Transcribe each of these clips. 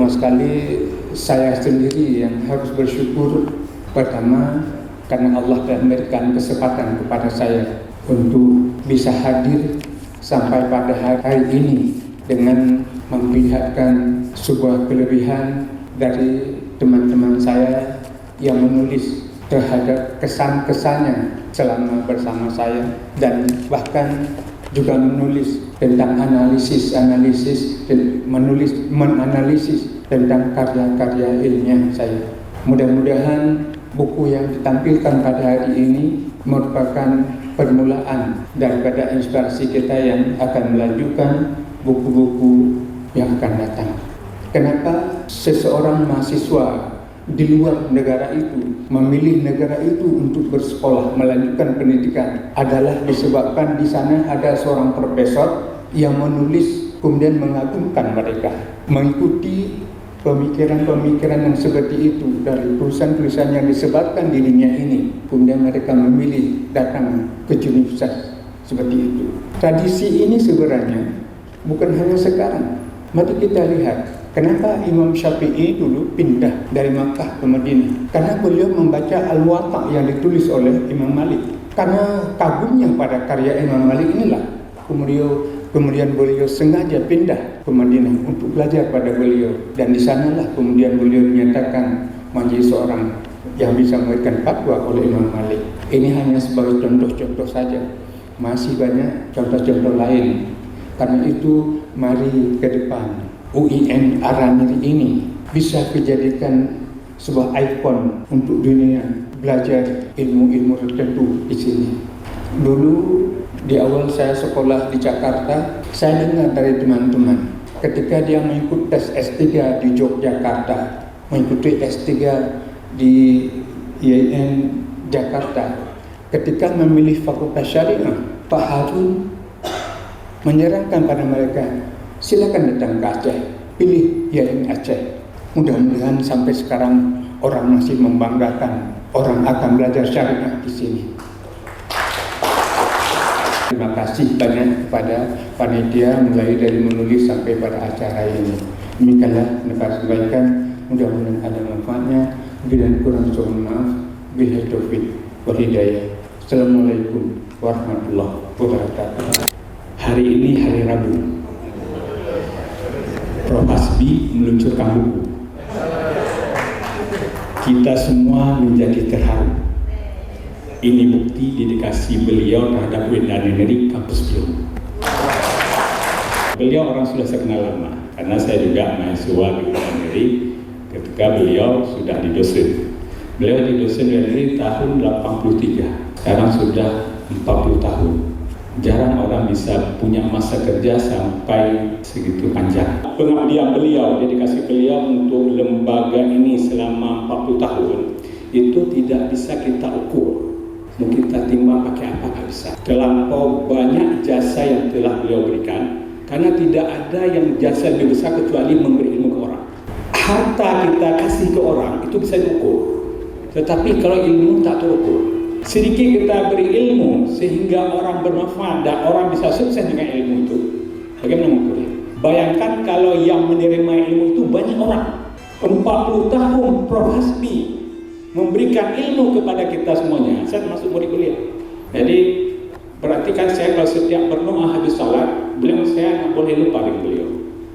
Pertama sekali saya sendiri yang harus bersyukur. Pertama, karena Allah telah memberikan kesempatan kepada saya untuk bisa hadir sampai pada hari ini dengan memperlihatkan sebuah kelebihan dari teman-teman saya yang menulis terhadap kesan-kesannya selama bersama saya, dan bahkan juga menulis tentang analisis dan menganalisis tentang karya-karya ilmiah saya. Mudah-mudahan buku yang ditampilkan pada hari ini merupakan permulaan daripada inspirasi kita yang akan melanjutkan buku-buku yang akan datang. Kenapa seseorang mahasiswa di luar negara itu memilih negara itu untuk bersekolah melanjutkan pendidikan adalah disebabkan di sana ada seorang profesor yang menulis kemudian mengagumkan mereka, mengikuti pemikiran-pemikiran yang seperti itu dari tulisan-tulisan yang disebarkan di dunia ini, kemudian mereka memilih datang ke universitas seperti itu. Tradisi ini sebenarnya bukan hanya sekarang. Mari kita lihat kenapa Imam Syafi'i dulu pindah dari Makkah ke Madinah. Karena beliau membaca Al-Muwatta yang ditulis oleh Imam Malik. Karena kagumnya pada karya Imam Malik inilah kemudian beliau sengaja pindah ke Madinah untuk belajar pada beliau. Dan di sanalah kemudian beliau menyatakan menjadi seorang yang bisa memberikan fatwa oleh Imam Malik. Ini hanya sebagai contoh-contoh saja. Masih banyak contoh-contoh lain. Karena itu mari ke depan UIN Araniri ini bisa dijadikan sebuah ikon untuk dunia belajar ilmu-ilmu tertentu di sini. Dulu di awal saya sekolah di Jakarta, saya dengar dari teman-teman ketika dia mengikuti tes S3 di Yogyakarta, mengikuti S3 di IAIN Jakarta, ketika memilih fakultas syariah, Pak Harun menyarankan pada mereka, silakan datang ke Aceh, pilih IAIN Aceh. Mudah-mudahan sampai sekarang orang masih membanggakan orang akan belajar syariah di sini. Terima kasih banyak kepada panitia mulai dari menulis sampai pada acara ini. Demikianlah dapat sampaikan, mudah-mudahan ada manfaatnya. Bila kurang mohon maaf. Billahi taufiq wal hidayah. Assalamualaikum warahmatullahi wabarakatuh. Hari ini hari Rabu. Prof. Hasbi meluncurkan buku. Kita semua menjadi terharu. Ini bukti dedikasi beliau terhadap UIN Araniri kampus beliau. Beliau orang sudah saya kenal lama, karena saya juga mahasiswa di UIN Araniri ketika beliau sudah di dosen. Beliau di dosen dari tahun 83, sekarang sudah 40 tahun. Jarang orang bisa punya masa kerja sampai segitu panjang. Pengabdian beliau, dedikasi beliau untuk lembaga ini selama 40 tahun itu tidak bisa kita ukur. Mau kita timbang pakai apa, nggak bisa. Terlampau banyak jasa yang telah beliau berikan, karena tidak ada yang jasa lebih besar kecuali memberi ilmu ke orang. Harta kita kasih ke orang itu bisa diukur, tetapi kalau ilmu tak terukur. Sedikit kita beri ilmu sehingga orang bermanfaat dan orang bisa sukses dengan ilmu itu, bagaimana mengukurnya? Bayangkan kalau yang menerima ilmu itu banyak orang. 40 tahun Prof. Hasbi memberikan ilmu kepada kita semuanya. Saya termasuk murid beliau. Jadi berarti kan saya kalau setiap berdoa habis salat, saya nggak boleh lupa dengan beliau.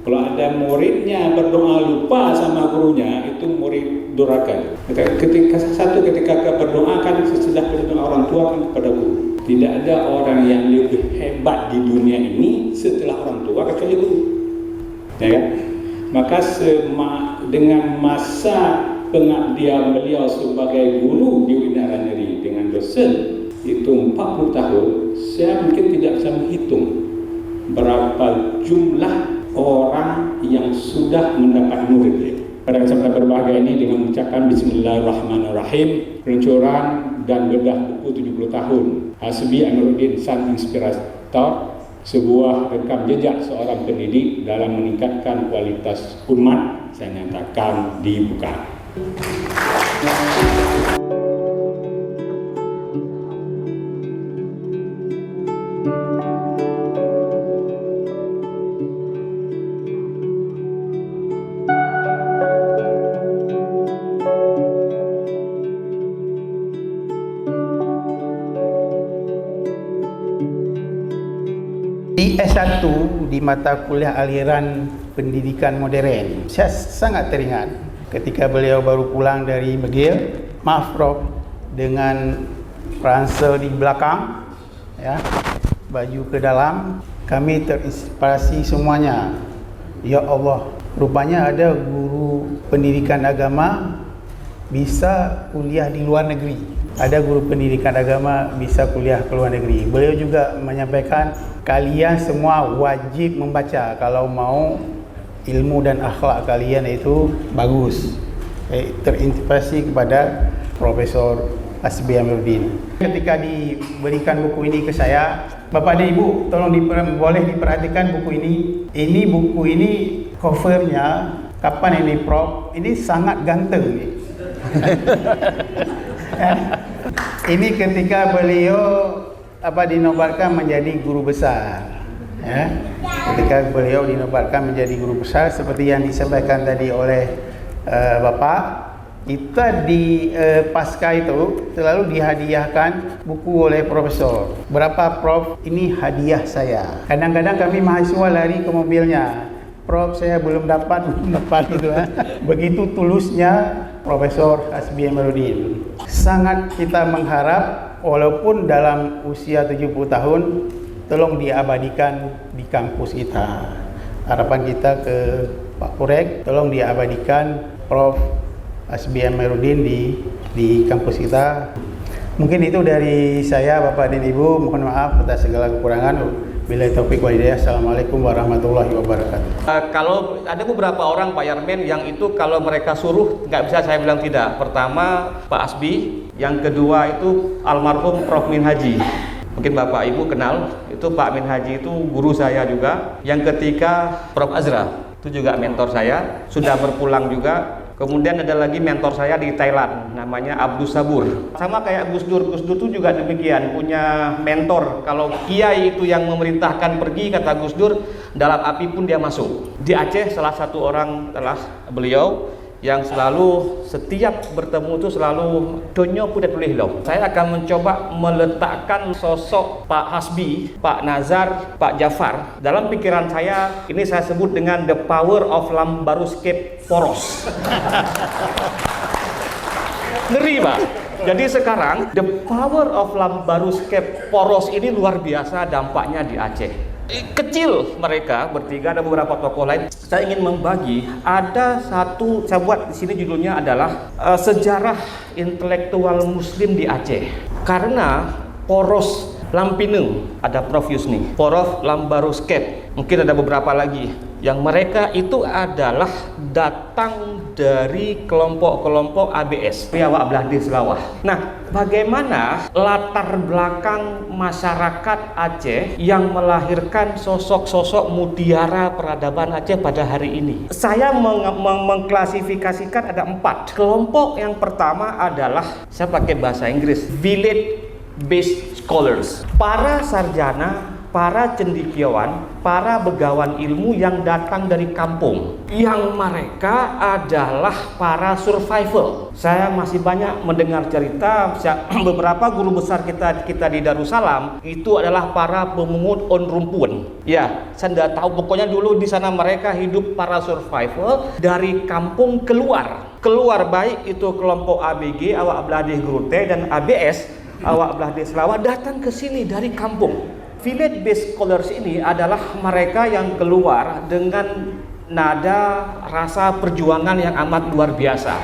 Kalau ada muridnya berdoa lupa sama gurunya, itu murid durhaka. Ketika berdoa kan sesudah berdoa orang tua kan kepada guru. Tidak ada orang yang lebih hebat di dunia ini setelah orang tua kecuali guru. Ya kan? Maka dengan masa pengabdian beliau sebagai guru di UIN Araniri dengan dosen itu 40 tahun, saya mungkin tidak bisa menghitung berapa jumlah orang yang sudah mendapat murid dia. Pada kesempatan berbahagia ini dengan mengucapkan Bismillahirrahmanirrahim, peluncuran dan bedah buku 70 tahun Hasbi Amiruddin Sang Inspirator, sebuah rekam jejak seorang pendidik dalam meningkatkan kualitas umat, saya nyatakan dibuka. Di S1 di mata kuliah aliran pendidikan modern, saya sangat teringat ketika beliau baru pulang dari McGill. Maaf Prof, dengan ransel di belakang, ya, baju ke dalam, kami terinspirasi semuanya. Ya Allah, rupanya ada guru pendidikan agama bisa kuliah di luar negeri. Ada guru pendidikan agama bisa kuliah ke luar negeri. Beliau juga menyampaikan, kalian semua wajib membaca kalau mau ilmu dan akhlak kalian itu bagus. Terinspirasi kepada Profesor Hasbi Amiruddin. Ketika diberikan buku ini ke saya, Bapak dan Ibu, tolong boleh diperhatikan buku ini. Ini buku ini covernya, kapan ini Prof? Ini sangat ganteng nih. Ini ketika beliau dinobatkan menjadi guru besar, ya. Ketika beliau dinobatkan menjadi guru besar, seperti yang disampaikan tadi oleh Bapak, kita di pasca itu selalu dihadiahkan buku oleh profesor. Berapa Prof? Ini hadiah saya. Kadang-kadang kami mahasiswa lari ke mobilnya, Prof, saya belum dapat gitu. Begitu tulusnya Profesor Hasbi Amiruddin. Sangat kita mengharap, walaupun dalam usia 70 tahun, tolong diabadikan di kampus kita. Harapan kita ke Pak Purek, tolong diabadikan Prof Hasbi Amiruddin di kampus kita. Mungkin itu dari saya, Bapak dan Ibu. Mohon maaf atas segala kekurangan. Bila taufik wal hidayah. Assalamualaikum warahmatullahi wabarakatuh. Kalau ada beberapa orang Pak Yarmen yang itu kalau mereka suruh nggak bisa saya bilang tidak. Pertama Pak Hasbi, yang kedua itu almarhum Prof Min Haji. Mungkin Bapak Ibu kenal, itu Pak Min Haji itu guru saya juga. Yang ketiga Prof Azra, itu juga mentor saya, sudah berpulang juga. Kemudian ada lagi mentor saya di Thailand, namanya Abdus Sabur. Sama kayak Gus Dur itu juga demikian, punya mentor. Kalau kiai itu yang memerintahkan pergi, kata Gus Dur, dalam api pun dia masuk. Di Aceh salah satu orang adalah beliau yang selalu setiap bertemu itu selalu donyo pudet tulih lo. Saya akan mencoba meletakkan sosok Pak Hasbi, Pak Nazar, Pak Jafar dalam pikiran saya. Ini saya sebut dengan the power of Lambaruscape Poros. Ngeri Pak. Jadi sekarang the power of Lambaruscape Poros ini luar biasa dampaknya di Aceh. Kecil mereka bertiga, ada beberapa tokoh lain. Saya ingin membagi, ada satu, saya buat di sini judulnya adalah sejarah intelektual Muslim di Aceh. Karena Poros Lampineng, ada Prof Yusni, Poros Lambaruscape, mungkin ada beberapa lagi, yang mereka itu adalah datang dari kelompok-kelompok ABS, Riawak Blahdi Selawah. Nah, bagaimana latar belakang masyarakat Aceh yang melahirkan sosok-sosok mutiara peradaban Aceh pada hari ini? Saya mengklasifikasikan ada 4. Kelompok yang pertama adalah, saya pakai bahasa Inggris, village based scholars, para sarjana, para cendekiawan, para begawan ilmu yang datang dari kampung, yang mereka adalah para survival. Saya masih banyak mendengar cerita, beberapa guru besar kita di Darussalam itu adalah para pemungut on rumpun. Ya, saya tidak tahu, pokoknya dulu di sana mereka hidup para survival dari kampung keluar baik itu kelompok ABG, Awak Beladih Grute, dan ABS, Awak Beladih Selawah, datang ke sini dari kampung. Village based scholars ini adalah mereka yang keluar dengan nada rasa perjuangan yang amat luar biasa,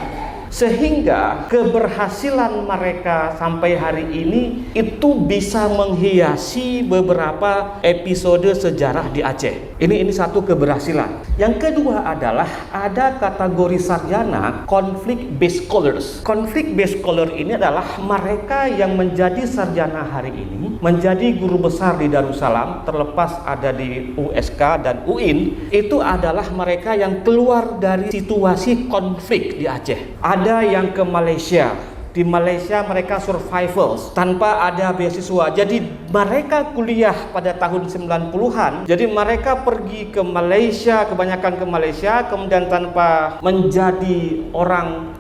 sehingga keberhasilan mereka sampai hari ini itu bisa menghiasi beberapa episode sejarah di Aceh. Ini satu keberhasilan. Yang kedua adalah ada kategori sarjana conflict based scholars. Conflict based scholar ini adalah mereka yang menjadi sarjana hari ini, menjadi guru besar di Darussalam, terlepas ada di USK dan UIN, itu adalah mereka yang keluar dari situasi konflik di Aceh. Ada yang ke Malaysia. Di Malaysia mereka survivals tanpa ada beasiswa. Jadi mereka kuliah pada tahun 90-an. Jadi mereka pergi ke Malaysia, kebanyakan ke Malaysia, kemudian tanpa menjadi orang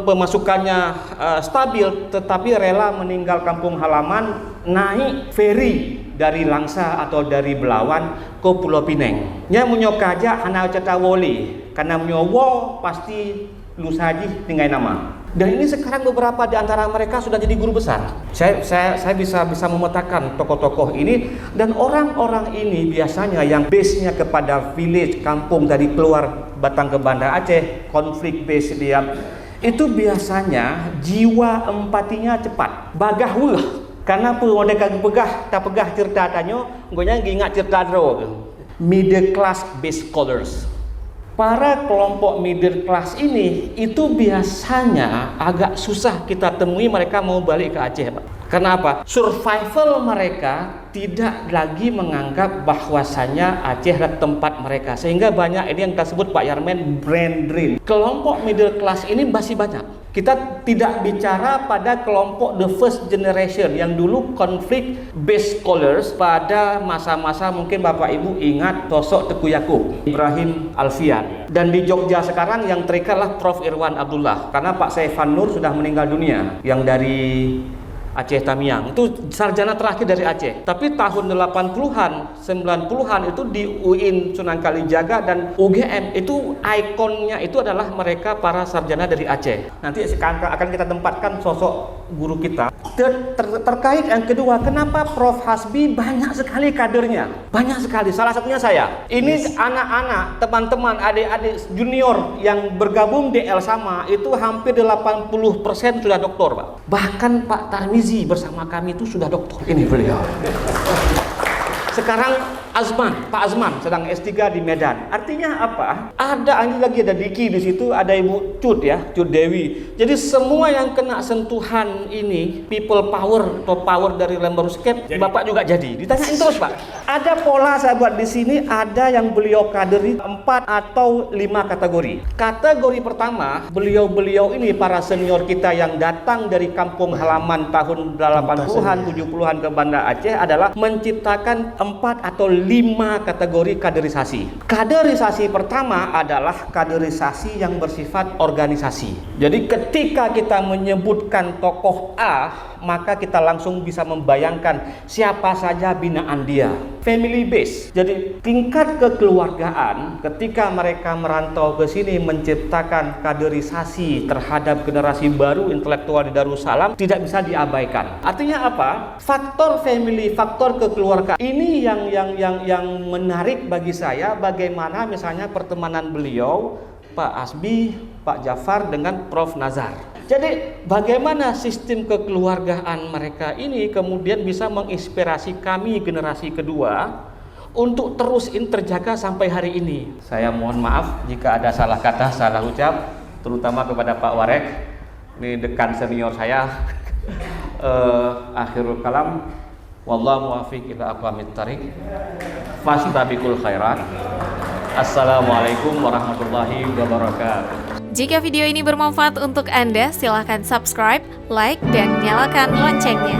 pemasukannya stabil, tetapi rela meninggal kampung halaman, naik ferry dari Langsa atau dari Belawan ke Pulau Pinang. Nya munyo kajak hana cerita woli, karena munyo wo pasti lusaji tinggal nama. Dan ini sekarang beberapa di antara mereka sudah jadi guru besar. Saya bisa memetakan tokoh-tokoh ini, dan orang-orang ini biasanya yang base-nya kepada village, kampung, dari keluar Batang ke Banda Aceh, konflik base dia. Itu biasanya jiwa empatinya cepat. Bagah weh. Karena pun mereka tak pegah cerita tanyo, gonya ingat cerita dro. Middle class based scholars. Para kelompok middle class ini itu biasanya agak susah kita temui mereka mau balik ke Aceh, Pak. Kenapa? Survival mereka tidak lagi menganggap bahwasanya Aceh adalah tempat mereka, sehingga banyak ini yang kita sebut Pak Yarmen brain drain. Kelompok middle class ini masih banyak. Kita tidak bicara pada kelompok the first generation yang dulu konflik based scholars pada masa-masa mungkin Bapak Ibu ingat sosok Teguh Yakub, Ibrahim Alfian. Dan di Jogja sekarang yang terikat Prof. Irwan Abdullah, karena Pak Saifan Nur sudah meninggal dunia, yang dari Aceh Tamiang, itu sarjana terakhir dari Aceh. Tapi tahun 80-an, 90-an itu di UIN Sunan Kalijaga dan UGM itu ikonnya itu adalah mereka para sarjana dari Aceh. Nanti akan kita tempatkan sosok guru kita. Terkait yang kedua, kenapa Prof. Hasbi banyak sekali kadernya? Banyak sekali, salah satunya saya. Ini anak-anak, teman-teman, adik-adik junior yang bergabung di El Sama itu hampir 80% sudah doktor, Pak. Bahkan Pak Tarmizi bersama kami itu sudah doktor. Ini beliau. Sekarang Pak Azman sedang S3 di Medan. Artinya apa? Ada Diki di situ, ada Ibu Cut ya, Cut Dewi. Jadi semua yang kena sentuhan ini people power atau power dari Lembaruscape, Bapak juga jadi. Ditanyain terus, Pak. Ada pola saya buat di sini, ada yang beliau kaderi 4 atau 5 kategori. Kategori pertama, beliau-beliau ini para senior kita yang datang dari kampung halaman tahun 80-an, 70-an ke Banda Aceh adalah menciptakan 4 atau 5 kategori kaderisasi. Kaderisasi pertama adalah kaderisasi yang bersifat organisasi. Jadi ketika kita menyebutkan tokoh A, maka kita langsung bisa membayangkan siapa saja binaan dia. Family base. Jadi tingkat kekeluargaan ketika mereka merantau ke sini menciptakan kaderisasi terhadap generasi baru intelektual di Darussalam tidak bisa diabaikan. Artinya apa? Faktor family, faktor kekeluargaan ini yang menarik bagi saya, bagaimana misalnya pertemanan beliau Pak Hasbi, Pak Jafar dengan Prof. Nazar. Jadi bagaimana sistem kekeluargaan mereka ini kemudian bisa menginspirasi kami generasi kedua untuk terus terjaga sampai hari ini. Saya mohon maaf jika ada salah kata, salah ucap, terutama kepada Pak Warek, ini dekan senior saya. Akhirul kalam, wallahu muwaffiq ila aqwamit thariq, fastabiqul khairat. Assalamualaikum warahmatullahi wabarakatuh. Jika video ini bermanfaat untuk Anda, silakan subscribe, like, dan nyalakan loncengnya.